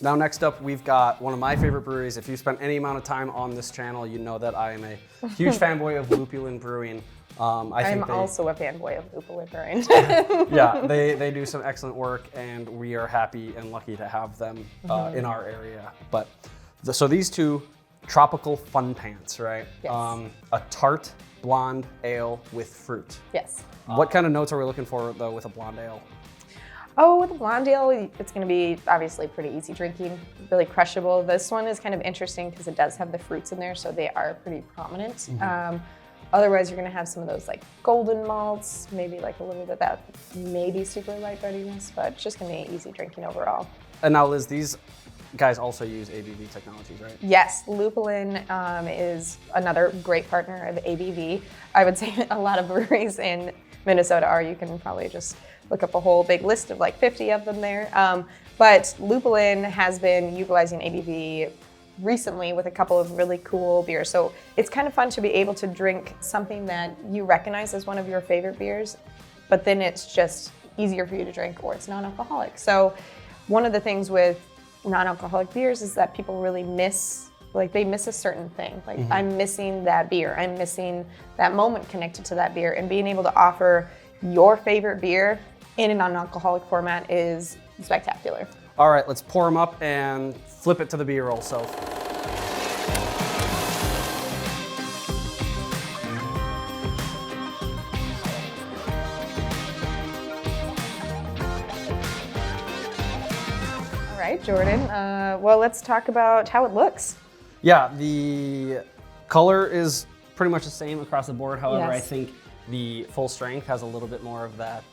Now next up, we've got one of my favorite breweries. If you spent any amount of time on this channel, you know that I am a huge fanboy of Lupulin Brewing. I'm also a fanboy of Lupulin Brewing. Yeah, they do some excellent work, and we are happy and lucky to have them in our area. But so these two tropical fun pants, right? Yes. A tart blonde ale with fruit. Yes. What kind of notes are we looking for though with a blonde ale? Oh, with a blonde ale, it's going to be obviously pretty easy drinking, really crushable. This one is kind of interesting because it does have the fruits in there, so they are pretty prominent. Otherwise, you're going to have some of those like golden malts, maybe like a little bit of that maybe super light bitterness, but it's just going to be easy drinking overall. And now, Liz, these guys also use ABV technologies, right? Yes, Lupulin is another great partner of ABV. I would say a lot of breweries in Minnesota are. You can probably just look up a whole big list of like 50 of them there. But Lupulin has been utilizing ABV recently with a couple of really cool beers. So it's kind of fun to be able to drink something that you recognize as one of your favorite beers, but then it's just easier for you to drink or it's non-alcoholic. So one of the things with non-alcoholic beers is that people really miss a certain thing. Like I'm missing that beer. I'm missing that moment connected to that beer, and being able to offer your favorite beer in a non-alcoholic format is spectacular. All right, let's pour them up and flip it to the B-roll self. All right, Jordan. Well, let's talk about how it looks. Yeah, the color is pretty much the same across the board. However, Yes. I think the full strength has a little bit more of that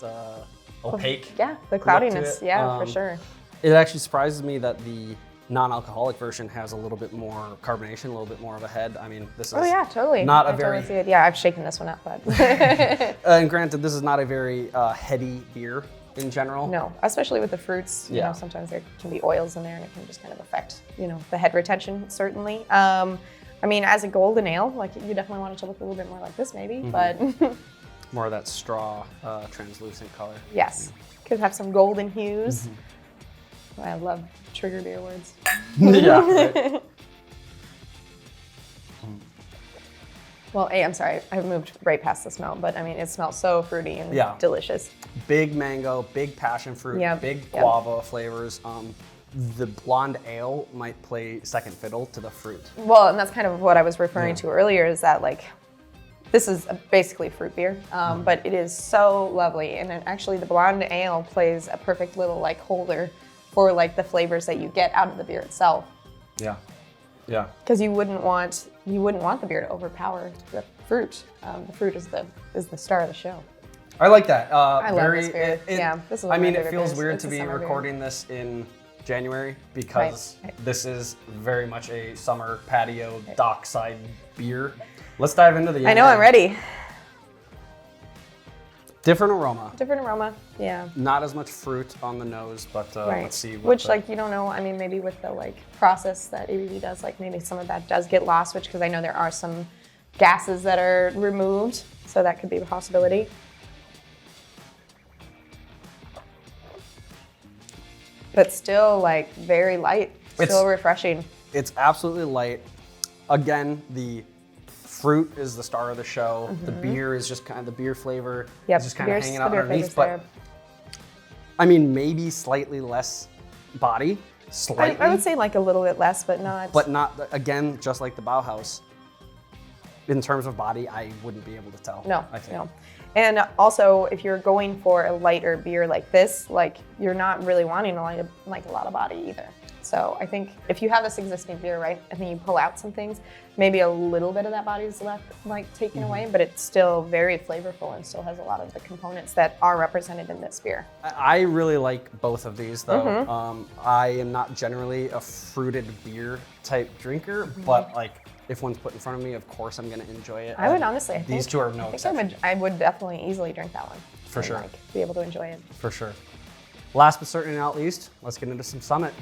opaque. Yeah, the look to cloudiness. it. Yeah, for sure. It actually surprises me that the non-alcoholic version has a little bit more carbonation, a little bit more of a head. I mean, this is Totally. not a I very... totally see it. Yeah, I've shaken this one up, but and granted, this is not a very heady beer in general. no, especially with the fruits. You know, sometimes there can be oils in there, and it can just kind of affect, the head retention. Certainly. I mean, as a golden ale, like you definitely want it to look a little bit more like this, maybe, but more of that straw, translucent color. yes, could have some golden hues. I love trigger beer words. Yeah. Right. Well, I'm sorry, I've moved right past the smell, but I mean, it smells so fruity and delicious. Big mango, big passion fruit, big guava flavors. The blonde ale might play second fiddle to the fruit. Well, and that's kind of what I was referring to earlier, is that like, this is basically fruit beer, but it is so lovely. And then actually the blonde ale plays a perfect little like holder for like the flavors that you get out of the beer itself. Yeah, yeah. Because you wouldn't want the beer to overpower the fruit. The fruit is the star of the show. I like that. I love this beer. This is one of my it favorite feels beers. weird It's to a be summer beer. recording this in January because this is very much a summer patio dockside beer. Let's dive into the. I know, I'm ready. Different aroma. Different aroma, yeah. Not as much fruit on the nose, but let's see. Which, like, you don't know, I mean, maybe with the, like, process that ABV does, like, maybe some of that does get lost, which, because I know there are some gases that are removed, so that could be a possibility. But still, like, very light, still refreshing. It's absolutely light. Again, the fruit is the star of the show. The beer is just kind of the beer flavor. It's just kind of hanging out underneath. But I mean, maybe slightly less body. Slightly. I would say like a little bit less, but not. But not, again, just like the Bauhaus. In terms of body, I wouldn't be able to tell. No, I think. no. And also, if you're going for a lighter beer like this, like you're not really wanting a lot of body either. So I think if you have this existing beer, right, and then you pull out some things, maybe a little bit of that body is left, like taken away, but it's still very flavorful and still has a lot of the components that are represented in this beer. I really like both of these, though. I am not generally a fruited beer type drinker, but like if one's put in front of me, of course I'm going to enjoy it. I would honestly, these two are no exception. I would definitely easily drink that one. For sure. Like, be able to enjoy it. For sure. Last but certainly not least, let's get into some Summit.